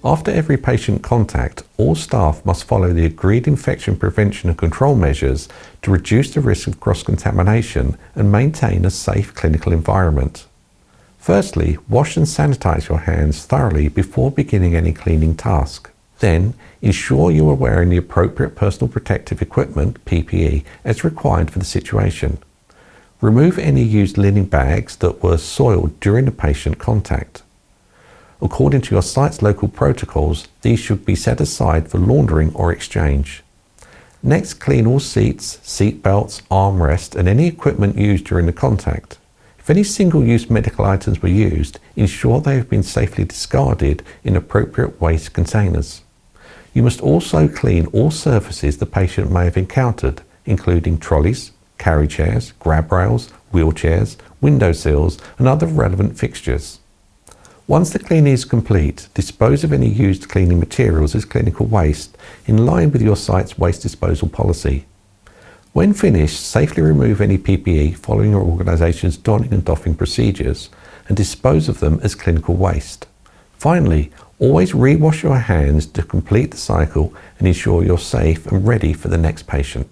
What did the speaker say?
After every patient contact, all staff must follow the agreed infection prevention and control measures to reduce the risk of cross-contamination and maintain a safe clinical environment. Firstly, wash and sanitise your hands thoroughly before beginning any cleaning task. Then, ensure you are wearing the appropriate personal protective equipment, PPE, as required for the situation. Remove any used linen bags that were soiled during the patient contact. According to your site's local protocols, these should be set aside for laundering or exchange. Next, clean all seats, seat belts, armrests, and any equipment used during the contact. If any single-use medical items were used, ensure they have been safely discarded in appropriate waste containers. You must also clean all surfaces the patient may have encountered, including trolleys, carry chairs, grab rails, wheelchairs, window sills, and other relevant fixtures. Once the cleaning is complete, dispose of any used cleaning materials as clinical waste in line with your site's waste disposal policy. When finished, safely remove any PPE following your organisation's donning and doffing procedures and dispose of them as clinical waste. Finally, always re-wash your hands to complete the cycle and ensure you're safe and ready for the next patient.